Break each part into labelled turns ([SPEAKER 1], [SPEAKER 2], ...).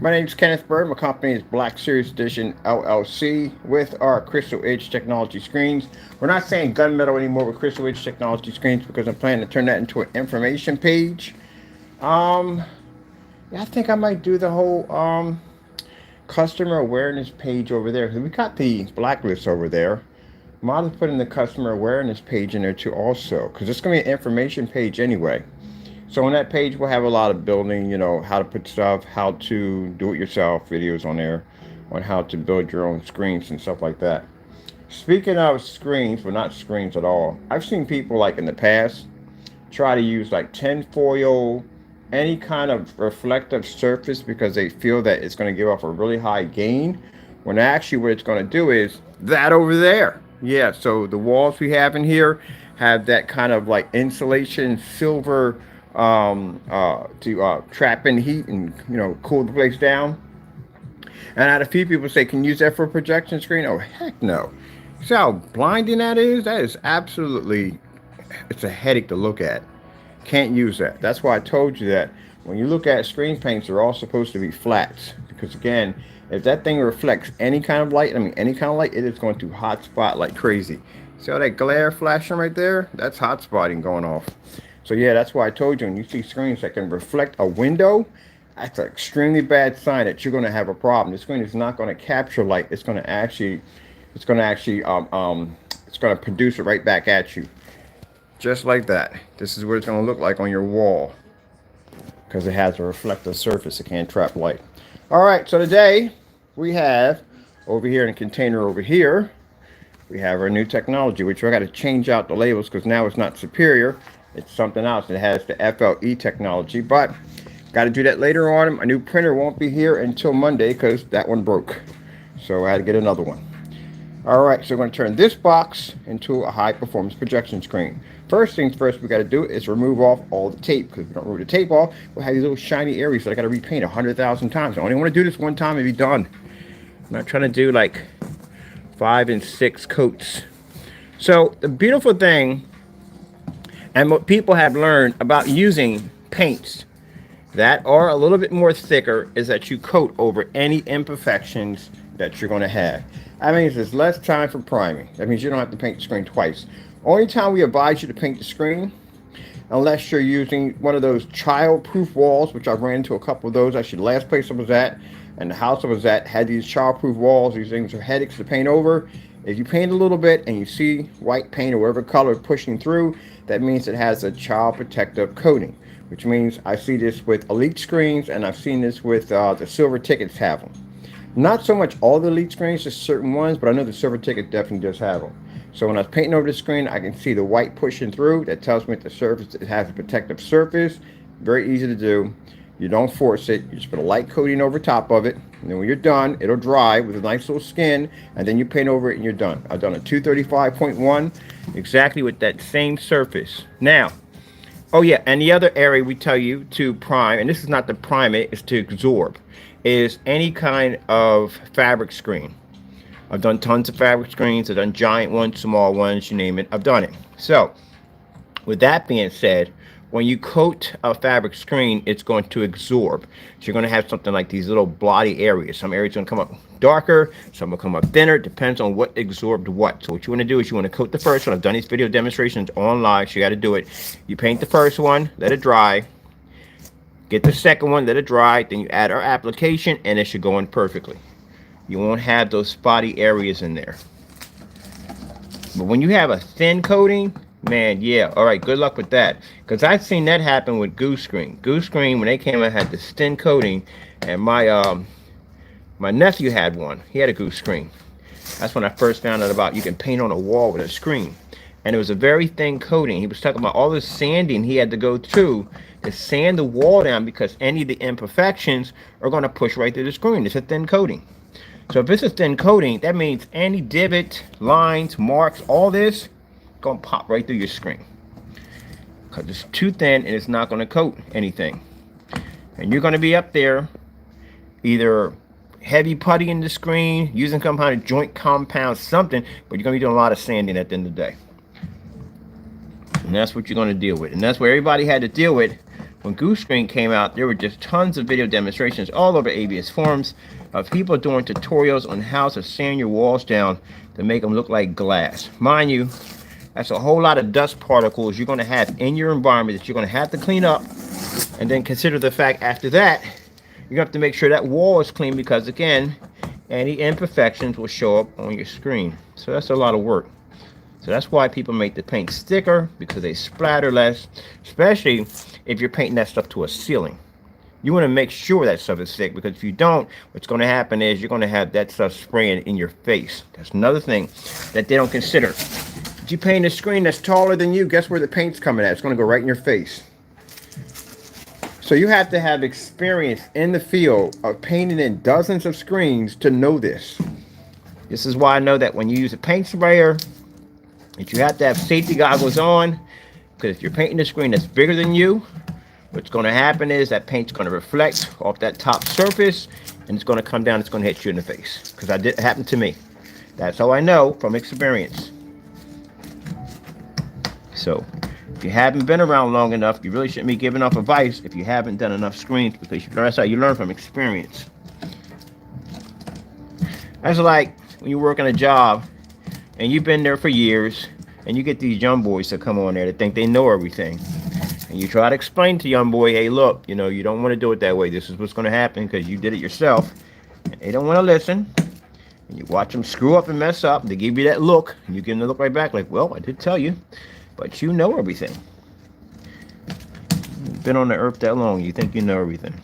[SPEAKER 1] My name is Kenneth Bird. My company is Black Series Edition LLC with our Crystal Edge technology screens. We're not saying gunmetal anymore with Crystal Edge technology screens because I'm planning to turn that into an information page. Um, yeah, I think I might do the whole customer awareness page over there. We got the blacklist over there. Might as well put in the customer awareness page in there too also because it's going to be an information page anyway. So on that page, we'll have a lot of building, how to put stuff, how to do it yourself, videos on there on how to build your own screens and stuff like that. Speaking of screens, but not screens at all, I've seen people like in the past try to use like tinfoil, any kind of reflective surface because they feel that it's going to give off a really high gain. When actually what it's going to do is that over there. Yeah, so the walls we have in here have that kind of like insulation silver to trap in heat and cool the place down. And I had a few people say, "Can you use that for a projection screen?" Oh heck no! See how blinding that is? That is absolutely, it's a headache to look at. Can't use that. That's why I told you that when you look at screen paints, they're all supposed to be flats. Because again, if that thing reflects any kind of light, any kind of light, it is going to hot spot like crazy. See all that glare flashing right there? That's hot spotting going off. So yeah, that's why I told you when you see screens that can reflect a window, that's an extremely bad sign that you're going to have a problem. The screen is not going to capture light. It's going to actually it's going to produce it right back at you. Just like that. This is what it's going to look like on your wall because it has a reflective surface. It can't trap light. All right, so today we have over here in a container over here, we have our new technology, which I got to change out the labels because now it's not Superior. It's something else. It has the FLE technology, but got to do that later on. My new printer won't be here until Monday because that one broke. So I had to get another one. All right, so we're going to turn this box into a high-performance projection screen. First things first we got to do is remove off all the tape because if we don't remove the tape off, we'll have these little shiny areas that I got to repaint 100,000 times. I only want to do this one time and be done. I'm not trying to do like 5 and 6 coats. So the beautiful thing and what people have learned about using paints that are a little bit more thicker is that you coat over any imperfections that you're going to have. That means there's less time for priming. That means you don't have to paint the screen twice. Only time we advise you to paint the screen, unless you're using one of those child-proof walls, which I've ran into a couple of those. Actually, the last place I was at and the house I was at had these child-proof walls. These things are headaches to paint over. If you paint a little bit and you see white paint or whatever color pushing through, that means it has a child protective coating, which means I see this with Elite screens and I've seen this with the silver tickets have them. Not so much all the Elite screens, just certain ones, but I know the silver ticket definitely does have them. So when I was painting over the screen, I can see the white pushing through. That tells me that the surface, it has a protective surface. Very easy to do. You don't force it. You just put a light coating over top of it. And then when you're done, it'll dry with a nice little skin. And then you paint over it and you're done. I've done a 235.1 exactly with that same surface. Now, oh yeah, and the other area we tell you to prime, and this is not to prime it, it's to absorb, is any kind of fabric screen. I've done tons of fabric screens. I've done giant ones, small ones, you name it. I've done it. So, with that being said, when you coat a fabric screen, it's going to absorb. So you're going to have something like these little blotty areas. Some areas are going to come up darker, some will come up thinner. It depends on what absorbed what. So what you want to do is you want to coat the first one. I've done these video demonstrations online, so you got to do it. You paint the first one, let it dry. Get the second one, let it dry. Then you add our application, and it should go in perfectly. You won't have those spotty areas in there. But when you have a thin coating, man, yeah, all right, good luck with that. Because I've seen that happen with Goose Screen. Goose Screen, when they came out, had this thin coating, and my nephew had one. He had a Goose Screen. That's when I first found out about you can paint on a wall with a screen. And it was a very thin coating. He was talking about all this sanding he had to go through to sand the wall down because any of the imperfections are going to push right through the screen. It's a thin coating. So if it's a thin coating, that means any divot, lines, marks, all this going to pop right through your screen because it's too thin and it's not going to coat anything. And you're going to be up there either heavy putty in the screen, using compounded joint compound, something, but you're going to be doing a lot of sanding at the end of the day. And that's what you're going to deal with. And that's what everybody had to deal with when Goose Screen came out, there were just tons of video demonstrations all over ABS forums of people doing tutorials on how to sand your walls down to make them look like glass. Mind you, that's a whole lot of dust particles you're going to have in your environment that you're going to have to clean up. And then consider the fact after that, you have to make sure that wall is clean because, again, any imperfections will show up on your screen. So that's a lot of work. So that's why people make the paint thicker, because they splatter less, especially if you're painting that stuff to a ceiling. You want to make sure that stuff is thick, because if you don't, what's going to happen is you're going to have that stuff spraying in your face. That's another thing that they don't consider. If you paint a screen that's taller than you, guess where the paint's coming at? It's going to go right in your face. So you have to have experience in the field of painting in dozens of screens to know this. This is why I know that when you use a paint sprayer, that you have to have safety goggles on, because if you're painting a screen that's bigger than you, what's going to happen is that paint's going to reflect off that top surface, and it's going to come down, it's going to hit you in the face. Because it happened to me. That's how I know from experience. So if you haven't been around long enough, you really shouldn't be giving off advice if you haven't done enough screens, because that's how you learn from experience. That's like when you work on a job and you've been there for years, and you get these young boys that come on there that think they know everything. And you try to explain to young boy, hey, look, you know, you don't want to do it that way. This is what's going to happen because you did it yourself. And they don't want to listen. And you watch them screw up and mess up. They give you that look, and you give them the look right back like, well, I did tell you. But you know everything. You've been on the earth that long, you think you know everything.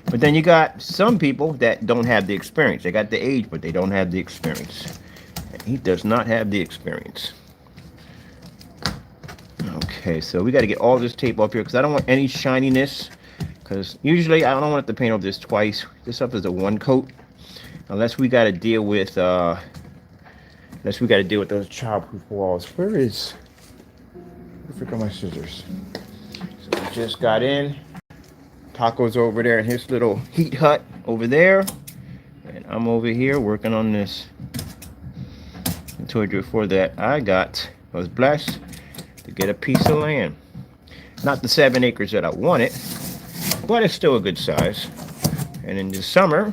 [SPEAKER 1] But then you got some people that don't have the experience. They got the age, but they don't have the experience. And he does not have the experience. Okay, so we got to get all this tape off here because I don't want any shininess. Because usually I don't want to paint over this twice. This stuff is a one coat. Unless we got to deal with those childproof walls. Where forgot my scissors. So we just got in. Taco's over there in his little heat hut over there, and I'm over here working on this. I told you before that I was blessed to get a piece of land. Not the 7 acres that I wanted, but it's still a good size. And in the summer,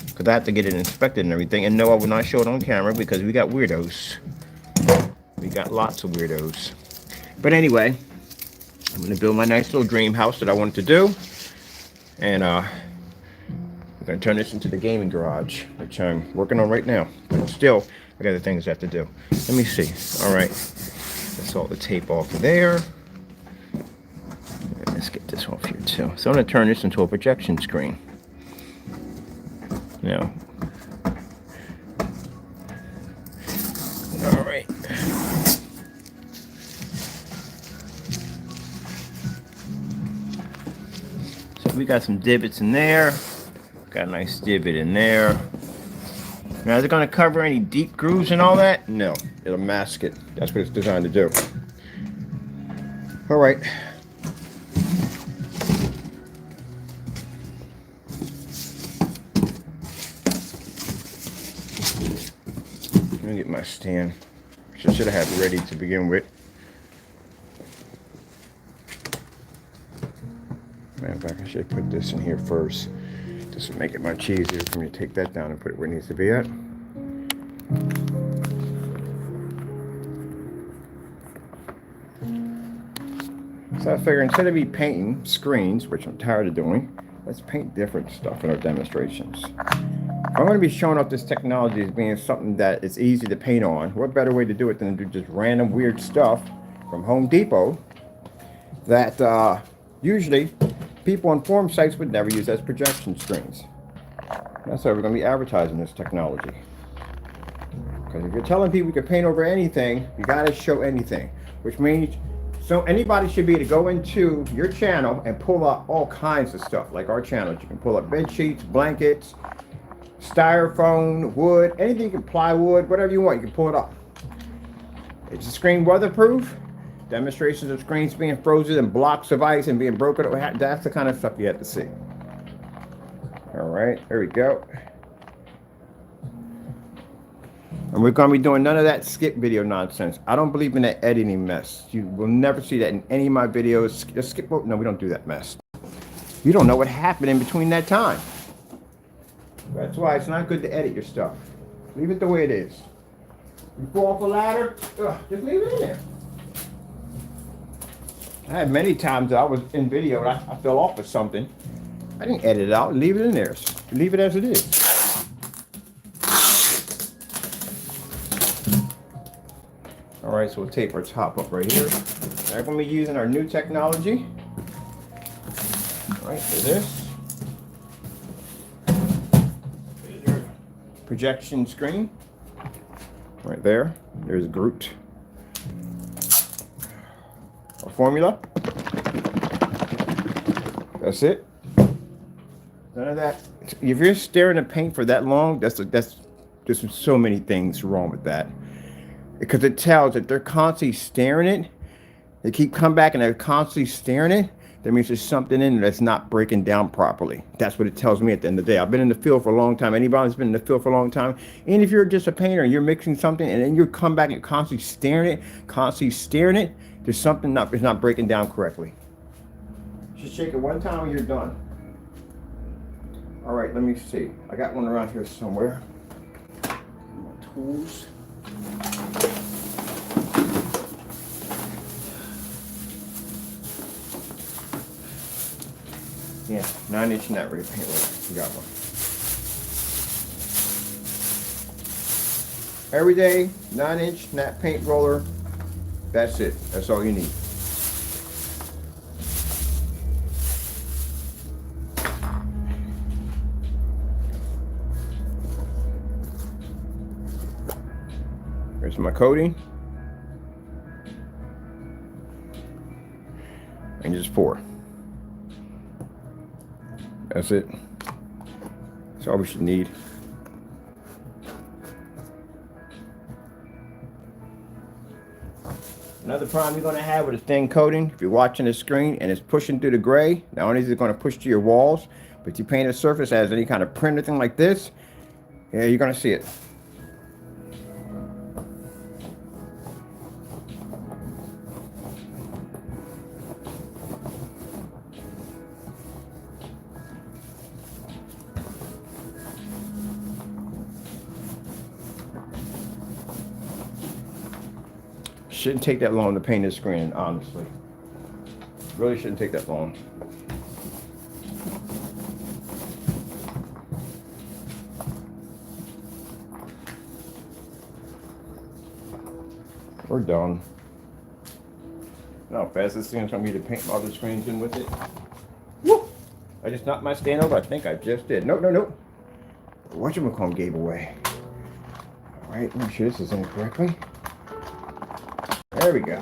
[SPEAKER 1] because I have to get it inspected and everything, and no, I will not show it on camera because we got weirdos. We got lots of weirdos. But anyway, I'm going to build my nice little dream house that I wanted to do. And I'm going to turn this into the gaming garage, which I'm working on right now. But still, I got other things I have to do. Let me see. All right. That's all the tape off of there. Let's get this off here too. So I'm going to turn this into a projection screen. Now. All right. We got some divots in there. Got a nice divot in there. Now, is it going to cover any deep grooves and all that? No, it'll mask it. That's what it's designed to do. All right. Let me get my stand. Should have had it ready to begin with. Matter of fact, I should put this in here first. This would make it much easier for me to take that down and put it where it needs to be at. So I figure instead of me painting screens, which I'm tired of doing, let's paint different stuff in our demonstrations. I'm going to be showing off this technology as being something that is easy to paint on. What better way to do it than to do just random weird stuff from Home Depot that usually people on forum sites would never use as projection screens. That's why we're going to be advertising this technology. Because if you're telling people you can paint over anything, you got to show anything. Which means, so anybody should be able to go into your channel and pull up all kinds of stuff. Like our channel, you can pull up bed sheets, blankets, styrofoam, wood, anything, plywood, whatever you want, you can pull it up. Is the screen weatherproof? Demonstrations of screens being frozen in blocks of ice and being broken. That's the kind of stuff you have to see. All right, there we go. I'm And we're going to be doing none of that skip video nonsense. I don't believe in that editing mess. You will never see that in any of my videos. Just skip. No, we don't do that mess. You don't know what happened in between that time. That's why it's not good to edit your stuff. Leave it the way it is. You fall off a ladder, just leave it in there. I had many times that I was in video and I fell off of something. I didn't edit it out. Leave it in there. Leave it as it is. All right, so we'll tape our top up right here. We're going to be using our new technology. All right, for this. Projection screen. Right there. There's Groot. A formula. That's it. None of that. If you're staring at paint for that long, there's so many things wrong with that. Because it tells that they're constantly staring it. They keep coming back and they're constantly staring it. That means there's something in there that's not breaking down properly. That's what it tells me at the end of the day. I've been in the field for a long time. Anybody's been in the field for a long time. And if you're just a painter and you're mixing something and then you come back and constantly staring it, there's something it's not breaking down correctly. Just shake it one time and you're done. All right, let me see. I got one around here somewhere. My tools. Yeah, 9-inch net ready paint roller. You got one. Everyday 9-inch net paint roller. That's it. That's all you need. Here's my coating. And just pour. That's it. That's all we should need. Another problem you're going to have with a thin coating, if you're watching the screen and it's pushing through the gray, not only is it going to push to your walls, but if you paint a surface that has any kind of print or thing like this, yeah, you're going to see it. Shouldn't take that long to paint this screen, honestly. Really shouldn't take that long. We're done. Now, how fast this thing's gonna be to paint my other screens in with it. Woo! I just knocked my stand over. I think I just did. Nope, nope, nope. Whatchamacallit gave away. All right, make sure this is in correctly. There we go.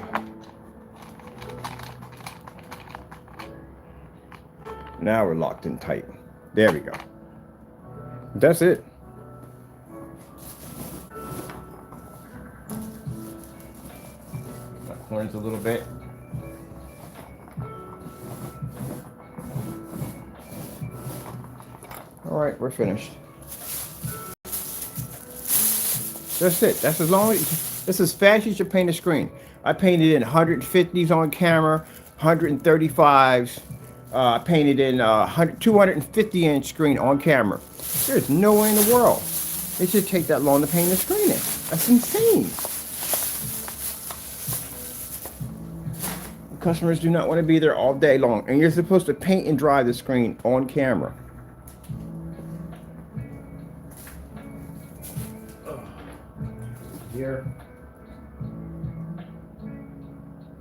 [SPEAKER 1] Now we're locked in tight. There we go. That's it. My corners a little bit. All right, we're finished. That's it. That's as long as that's as fast as you paint a screen. I painted in 150s on camera, 135s. I painted in 250-inch screen on camera. There's no way in the world it should take that long to paint a screen in. That's insane. Customers do not want to be there all day long, and you're supposed to paint and dry the screen on camera. Here.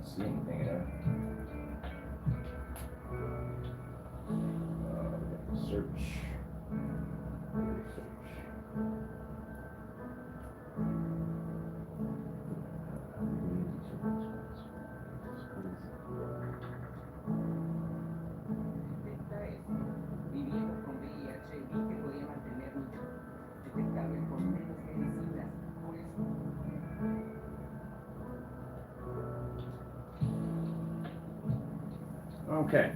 [SPEAKER 1] See anything there? Search.
[SPEAKER 2] Viviendo con VIH y que podía mantener mucho detectable con menos medicinas. Por eso.
[SPEAKER 1] Okay.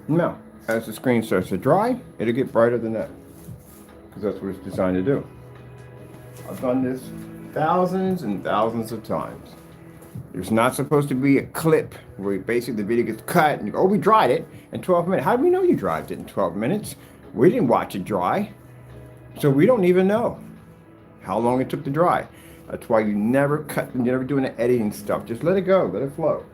[SPEAKER 1] No, as the screen starts to dry, it'll get brighter than that, because that's what it's designed to do. I've done this thousands and thousands of times. There's not supposed to be a clip where basically the video gets cut and you go, oh, we dried it in 12 minutes. How do we know you dried it in 12 minutes? We didn't watch it dry, so we don't even know how long it took to dry. That's why you never cut, you never do any editing stuff. Just let it go, let it flow.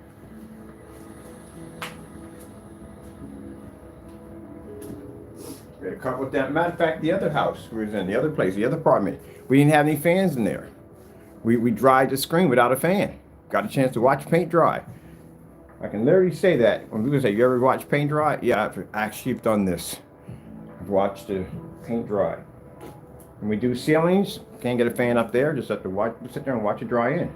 [SPEAKER 1] We had a couple of that. Matter of fact, the other house we was in, the other place, the other apartment, we didn't have any fans in there. We dried the screen without a fan. Got a chance to watch paint dry. I can literally say that when people say, you ever watch paint dry? Yeah, I've actually done this. I've watched the paint dry. When we do ceilings, can't get a fan up there, just have to watch, sit there and watch it dry in.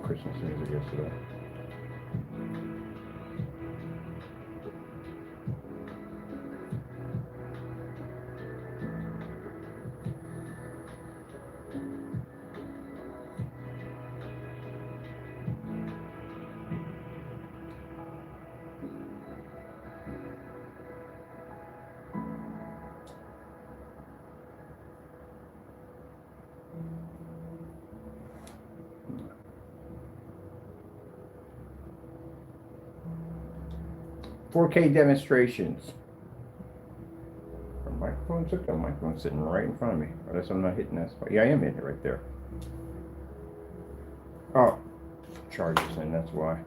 [SPEAKER 1] Christmas music yesterday. "4K demonstrations." The microphone's hooked. The microphone's sitting right in front of me. Unless I'm not hitting that spot. Yeah, I am hitting it right there. Oh, charges in, that's why.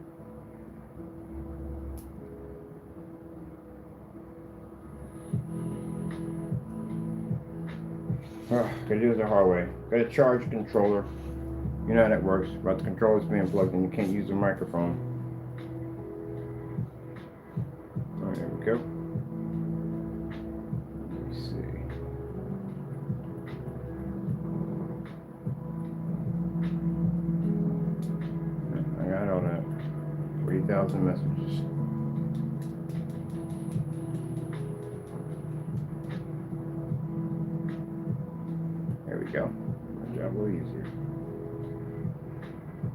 [SPEAKER 1] Oh, gotta do it the hard way. Gotta charge the controller. You know how that works. But the controller's being plugged in, you can't use the microphone. Alright, there we go. Let me see. I got all that. 3,000 messages. There we go. My job a little easier.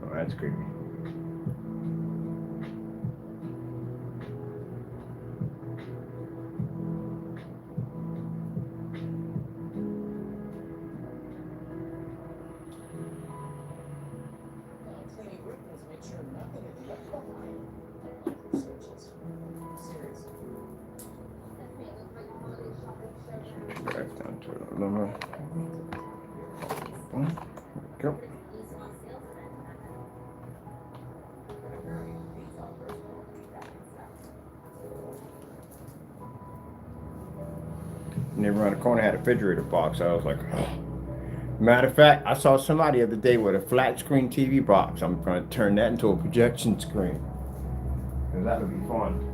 [SPEAKER 1] Oh, that's creepy. Drive down to Luma. Go. And then around the corner had a refrigerator box. I was like, oh. Matter of fact, I saw somebody the other day with a flat screen TV box. I'm going to turn that into a projection screen. Because that would be fun.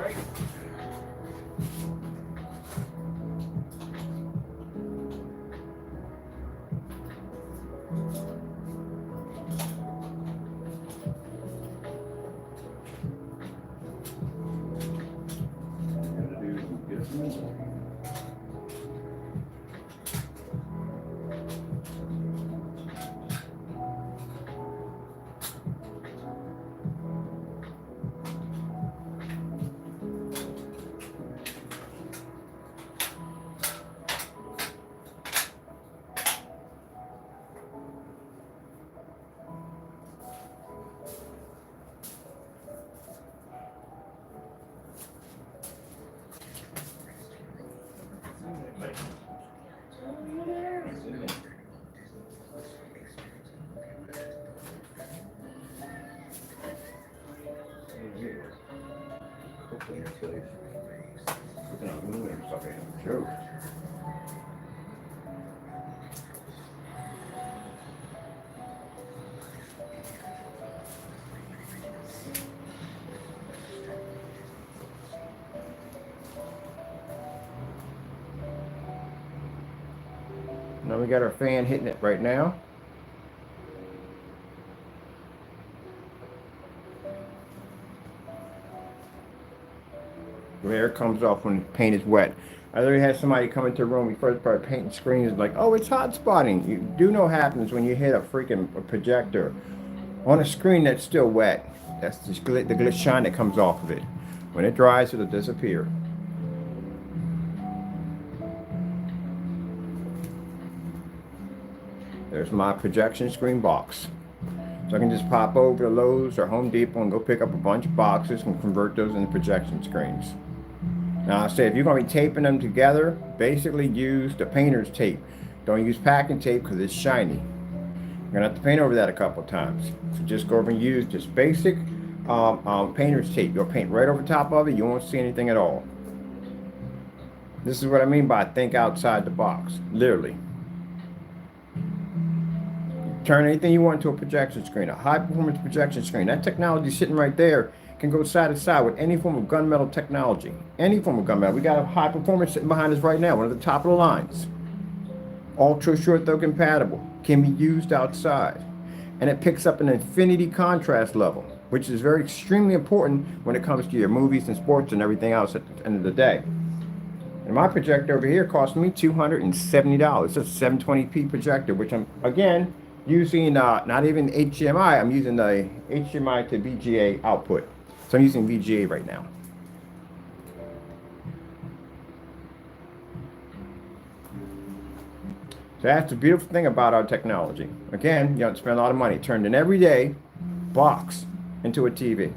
[SPEAKER 1] Right. Now we got our fan hitting it right now. The air comes off when the paint is wet. I literally had somebody come into the room, we first started painting screens, like, oh, it's hot spotting. You do know what happens when you hit a freaking projector on a screen that's still wet. That's just the shine that comes off of it. When it dries, it'll disappear. There's my projection screen box. So I can just pop over to Lowe's or Home Depot and go pick up a bunch of boxes and convert those into projection screens. Now I say if you're going to be taping them together, basically use the painter's tape. Don't use packing tape because it's shiny. You're going to have to paint over that a couple times. So just go over and use just basic painter's tape. You'll paint right over top of it. You won't see anything at all. This is what I mean by think outside the box. Literally. Turn anything you want into a projection screen, a high performance projection screen. That technology sitting right there can go side to side with any form of gunmetal technology. Any form of gunmetal. We got a high performance sitting behind us right now, one of the top of the lines. Ultra short throw compatible. Can be used outside. And it picks up an infinity contrast level, which is very extremely important when it comes to your movies and sports and everything else at the end of the day. And my projector over here cost me $270. It's a 720p projector, which I'm, again, using not even HDMI, I'm using the HDMI to VGA output. So I'm using VGA right now. So that's the beautiful thing about our technology. Again, you don't spend a lot of money. Turned an everyday box into a TV.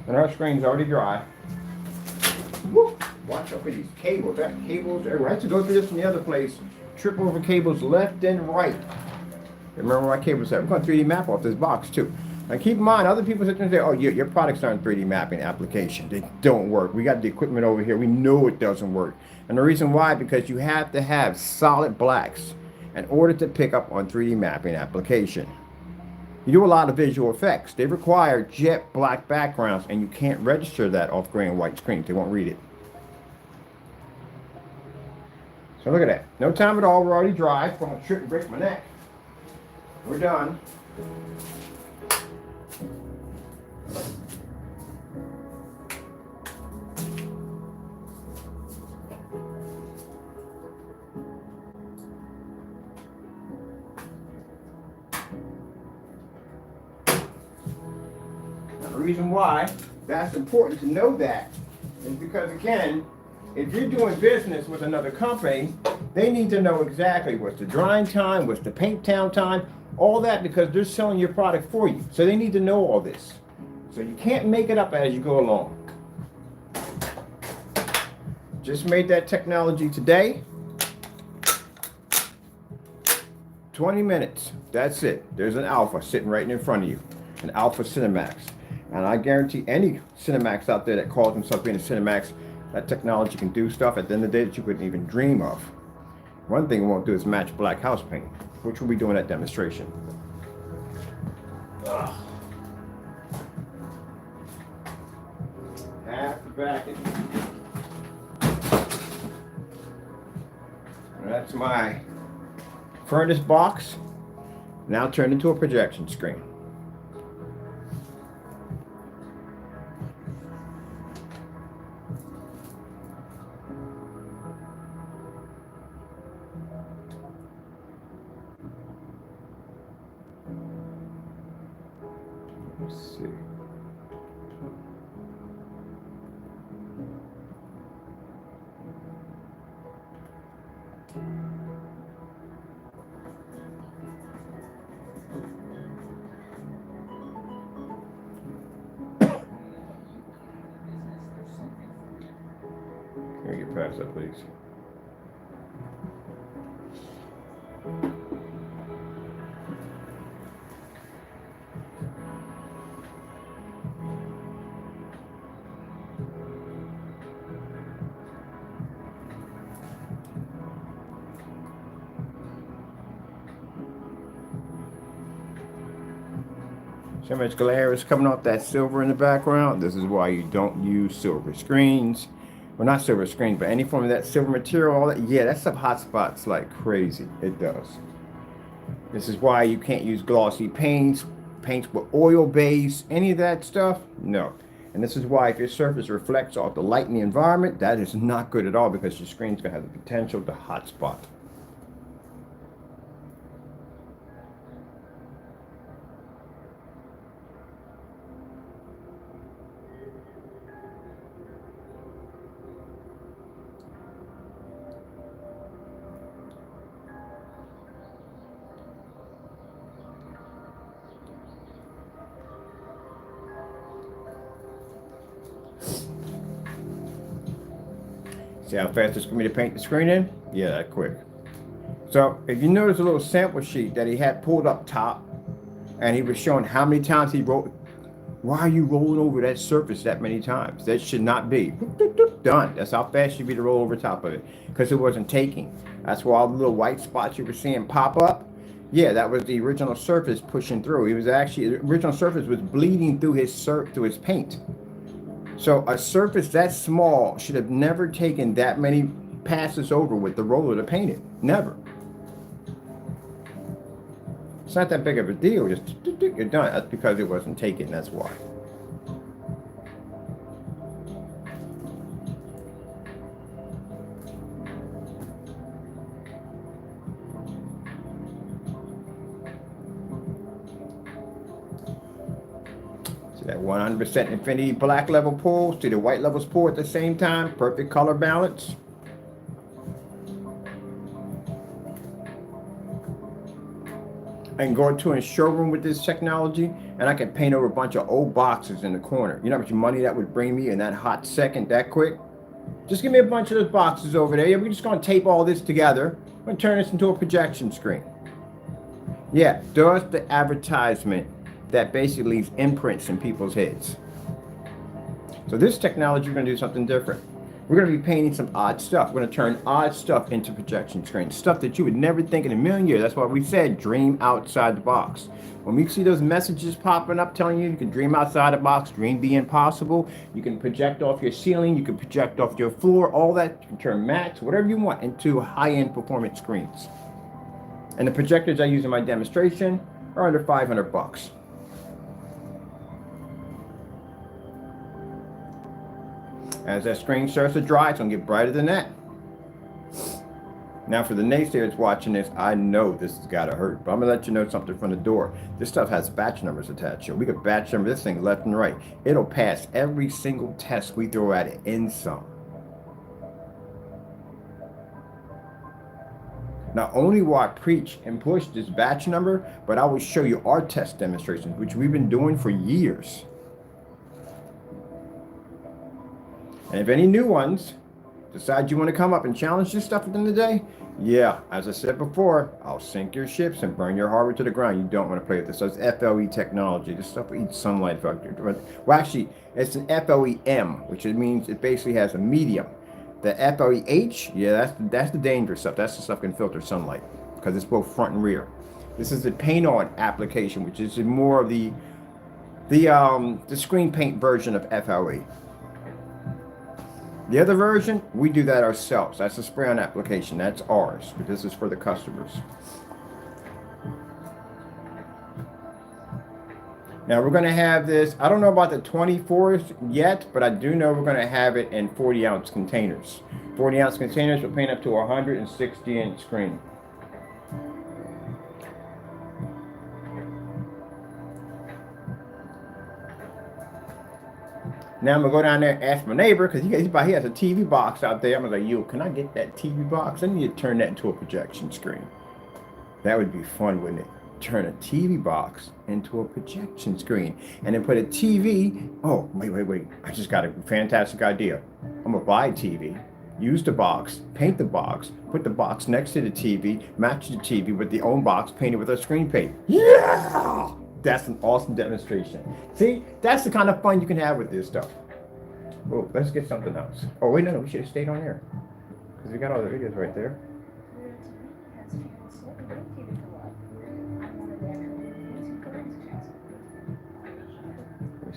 [SPEAKER 1] And our screen's already dry. Woo! Watch out for these cables. That cables everywhere. I had to go through this in the other place. Trip over cables left and right. Remember where my cables are. I'm going to 3D map off this box too. Now keep in mind, other people sit there and say, oh, your products aren't 3D mapping application. They don't work. We got the equipment over here. We know it doesn't work. And the reason why, because you have to have solid blacks in order to pick up on 3D mapping application. You do a lot of visual effects. They require jet black backgrounds, and you can't register that off gray and white screens. They won't read it. So look at that. No time at all. We're already dry. I'm going to trip and break my neck. We're done. The reason why that's important to know that is because, again, if you're doing business with another company, they need to know exactly what's the drying time, what's the paint down time, all that, because they're selling your product for you. So they need to know all this. So you can't make it up as you go along. Just made that technology today. 20 minutes. That's it. There's an alpha sitting right in front of you. An alpha CINEMAX. And I guarantee any CINEMAX out there that calls himself being a CINEMAX, that technology can do stuff at the end of the day that you couldn't even dream of. One thing it won't do is match black house paint, which we'll be doing at demonstration. Ugh. Half the bracket. That's my furnace box, now turned into a projection screen. Let's see. Can we get past that, please? So much glare is coming off that silver in the background. This is why you don't use silver screens. Well, not silver screens, but any form of that silver material, all that. Yeah, that stuff hot spots like crazy. It does. This is why you can't use glossy paints with oil base, any of that stuff. No. And this is why if your surface reflects off the light in the environment, that is not good at all because your screen's going to have the potential to hot spot. See how fast it's going to paint the screen in? Yeah, that quick. So if you notice a little sample sheet that he had pulled up top, and he was showing how many times he wrote, why are you rolling over that surface that many times? That should not be. Done. That's how fast you be to roll over top of it, because it wasn't taking. That's why all the little white spots you were seeing pop up. Yeah, that was the original surface pushing through. He was actually, the original surface was bleeding through his paint. So a surface that small should have never taken that many passes over with the roller to paint it. Never. It's not that big of a deal. Just you're done. That's because it wasn't taken. That's why. That 100% infinity black level pull, see the white levels pull at the same time, perfect color balance. I can go into a showroom with this technology and I can paint over a bunch of old boxes in the corner. You know how much money that would bring me in that hot second, that quick? Just give me a bunch of those boxes over there. Yeah, we're just gonna tape all this together. I'm gonna turn this into a projection screen. Yeah, does the advertisement that basically leaves imprints in people's heads. So this technology, we're going to do something different. We're going to be painting some odd stuff. We're going to turn odd stuff into projection screens, stuff that you would never think in a million years. That's why we said dream outside the box. When we see those messages popping up telling you can dream outside the box, dream the impossible, you can project off your ceiling, you can project off your floor, all that, you can turn mats, whatever you want, into high-end performance screens. And the projectors I use in my demonstration are under 500 bucks. As that screen starts to dry, it's going to get brighter than that. Now for the naysayers watching this, I know this has got to hurt, but I'm going to let you know something from the door. This stuff has batch numbers attached to it. We could batch number this thing left and right. It'll pass every single test we throw at it and some. Not only will I preach and push this batch number, but I will show you our test demonstrations, which we've been doing for years. And if any new ones decide you want to come up and challenge this stuff within the day, yeah, as I said before, I'll sink your ships and burn your hardware to the ground. You don't want to play with this. So it's FLE technology. This stuff eats sunlight. Well, actually, it's an FLE-M, which means it basically has a medium. The FLE-H, yeah, that's the dangerous stuff. That's the stuff that can filter sunlight because it's both front and rear. This is the paint-on application, which is more of the screen paint version of FLE. The other version, we do that ourselves. That's a spray-on application. That's ours. But this is for the customers. Now we're going to have this, I don't know about the 24s yet, but I do know we're going to have it in 40-ounce containers. 40-ounce containers will paint up to a 160-inch screen. Now I'm going to go down there and ask my neighbor, because he has a TV box out there. I'm going to go, yo, can I get that TV box? I need to turn that into a projection screen. That would be fun, wouldn't it? Turn a TV box into a projection screen. And then put a TV. Oh, wait. I just got a fantastic idea. I'm going to buy a TV, use the box, paint the box, put the box next to the TV, match the TV with the own box, paint it with a screen paint. Yeah! That's an awesome demonstration. See, that's the kind of fun you can have with this stuff. Oh, let's get something else. Oh, wait, no, we should have stayed on there. Because we got all the videos right there.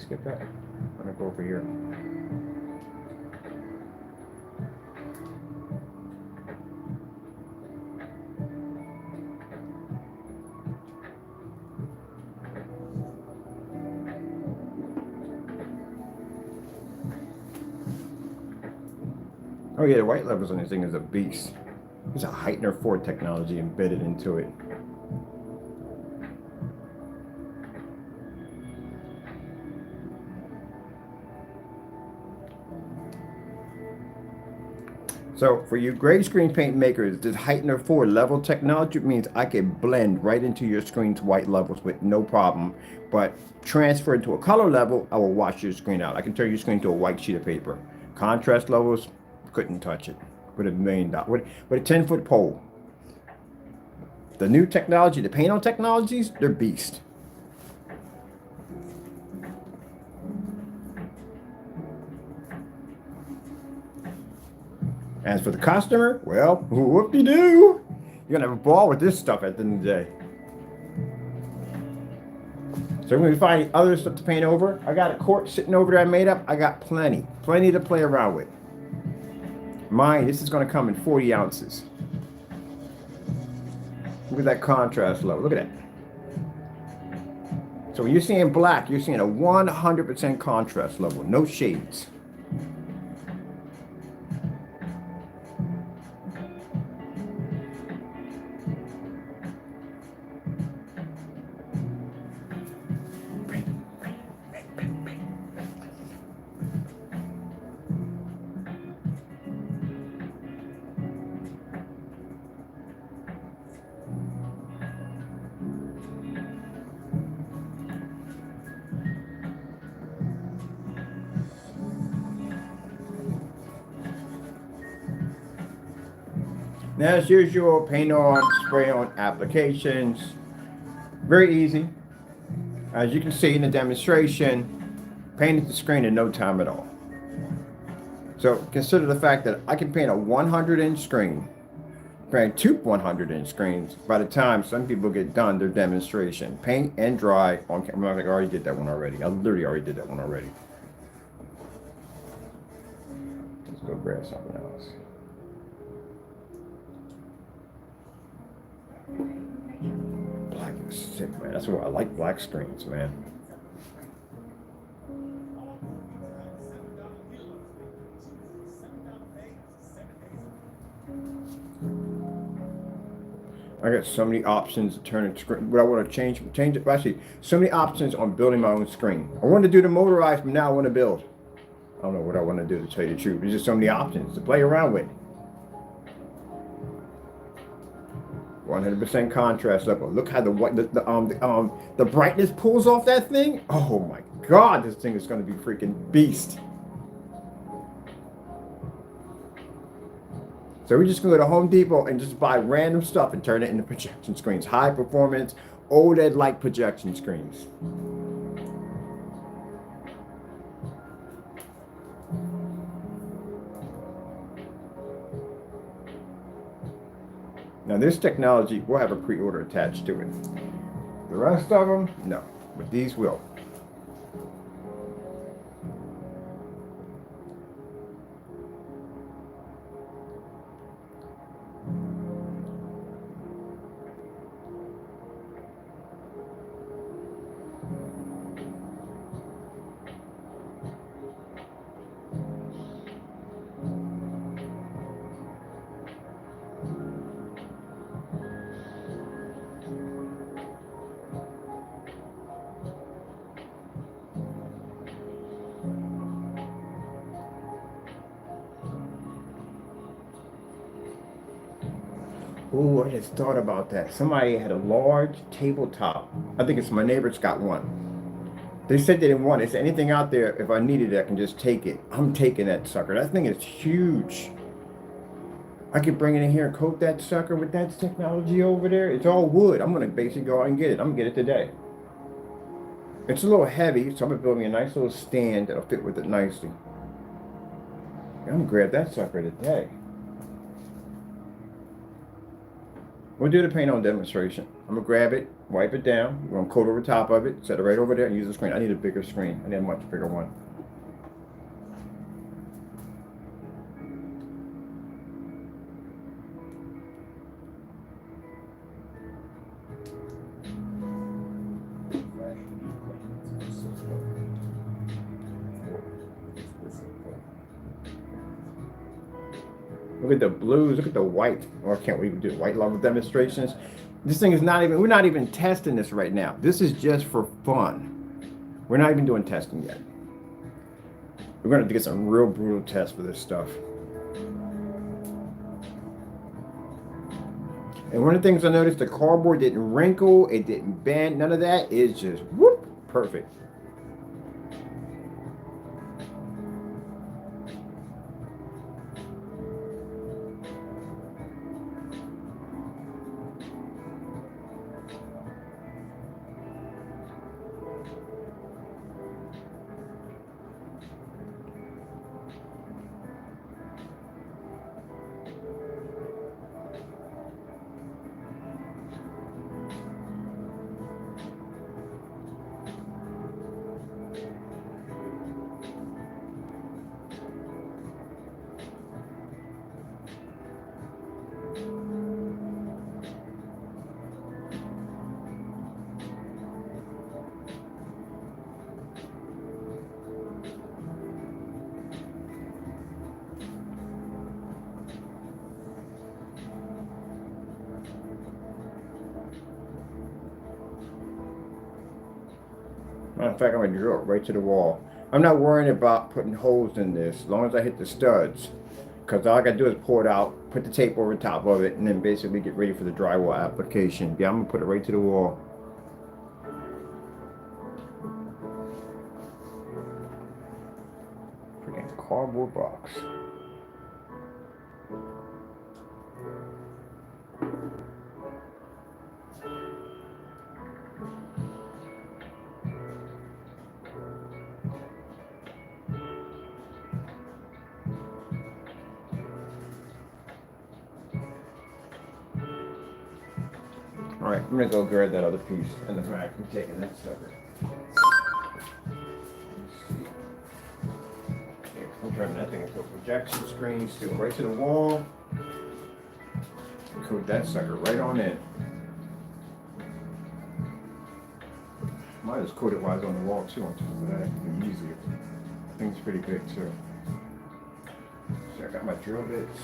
[SPEAKER 1] skip that. I'm gonna go over here. Oh yeah, the white levels on this thing is a beast. There's a heightener 4 technology embedded into it. So for you gray screen paint makers, this heightener 4 level technology means I can blend right into your screen's white levels with no problem. But transfer into a color level, I will wash your screen out. I can turn your screen to a white sheet of paper. Contrast levels, couldn't touch it with $1 million, with a 10-foot pole. The new technology, the paint on technologies, they're beast. As for the customer, well, whoop-de-doo. You're gonna have a ball with this stuff at the end of the day. So when we find other stuff to paint over, I got a quart sitting over there I made up. I got plenty to play around with. Mine, this is gonna come in 40 ounces. Look at that contrast level, look at that. So when you're seeing black, you're seeing a 100% contrast level, no shades. Now, as usual, paint on, spray on applications. Very easy. As you can see in the demonstration, painted the screen in no time at all. So consider the fact that I can paint a 100-inch screen, paint 2 100-inch screens by the time some people get done their demonstration. Paint and dry on camera. I already did that one already. I literally already did that one already. Let's go grab something else. Black is sick, man. That's why I like black screens, man. I got so many options to turn a screen. What I want to change it. Actually, so many options on building my own screen. I wanted to do the motorized, but now I want to build. I don't know what I want to do, to tell you the truth. There's just so many options to play around with. 100% contrast level. Look how the brightness pulls off that thing. Oh my God, this thing is going to be freaking beast. So we're just going to go to Home Depot and just buy random stuff and turn it into projection screens. High performance, OLED like projection screens. Now this technology will have a pre-order attached to it. The rest of them, no, but these will. Oh, I just thought about that. Somebody had a large tabletop. I think it's my neighbor's got one. They said they didn't want it. Is there anything out there, if I needed it, I can just take it. I'm taking that sucker. That thing is huge. I could bring it in here and coat that sucker with that technology over there. It's all wood. I'm going to basically go out and get it. I'm going to get it today. It's a little heavy, so I'm going to build me a nice little stand that'll fit with it nicely. I'm going to grab that sucker today. We'll do the paint on demonstration. I'm gonna grab it, wipe it down. We're gonna coat over top of it, set it right over there, and use the screen. I need a bigger screen. I need a much bigger one. Look at the blues, look at the white. Or can't we do white level demonstrations? This thing is not even, we're not even testing this right now. This is just for fun. We're not even doing testing yet. We're gonna have to get some real brutal tests for this stuff. And one of the things I noticed, the cardboard didn't wrinkle, it didn't bend, none of that. It's just whoop, perfect. Matter of fact, I'm gonna drill it right to the wall. I'm not worrying about putting holes in this, as long as I hit the studs. Because all I gotta do is pour it out, put the tape over top of it, and then basically get ready for the drywall application. Yeah, I'm gonna put it right to the wall. Freaking cardboard box. All right, I'm gonna go grab that other piece in the back. I'm taking that sucker. I'm turning that thing into a projection screen, still right to the wall. Coat that sucker right on in. Might just coat it while it's on the wall too, on top of that. It'd be easier. I think it's pretty big too. So I got my drill bits.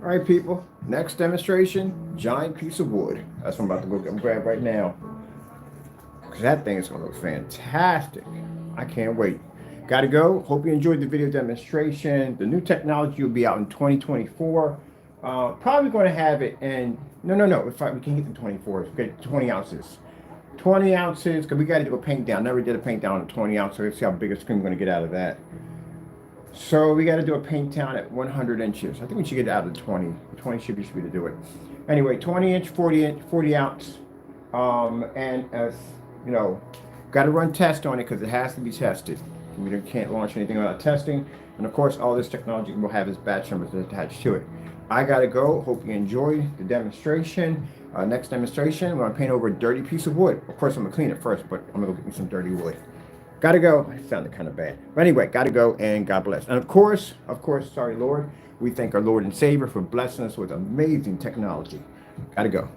[SPEAKER 1] All right, people, next demonstration, giant piece of wood. That's what I'm about to go grab right now. Because that thing is going to look fantastic. I can't wait. Got to go. Hope you enjoyed the video demonstration. The new technology will be out in 2024. Probably going to have it in, no. If we can get the 24s, we get 20 ounces. 20 ounces, because we got to do a paint down. Never did a paint down on 20 ounces. So let's see how big a screen we're going to get out of that. So we got to do a paint down at 100 inches. I think we should get it out of 20. 20 should be to do it. Anyway, 20 inch, 40 ounce. And as you know, got to run tests on it because it has to be tested. We can't launch anything without testing. And of course, all this technology will have its batch numbers attached to it. I got to go. Hope you enjoyed the demonstration. Next demonstration, I'm going to paint over a dirty piece of wood. Of course, I'm going to clean it first, but I'm going to go get me some dirty wood. Gotta go. It sounded kind of bad. But anyway, gotta go, and God bless. And of course, sorry, Lord, we thank our Lord and Savior for blessing us with amazing technology. Gotta go.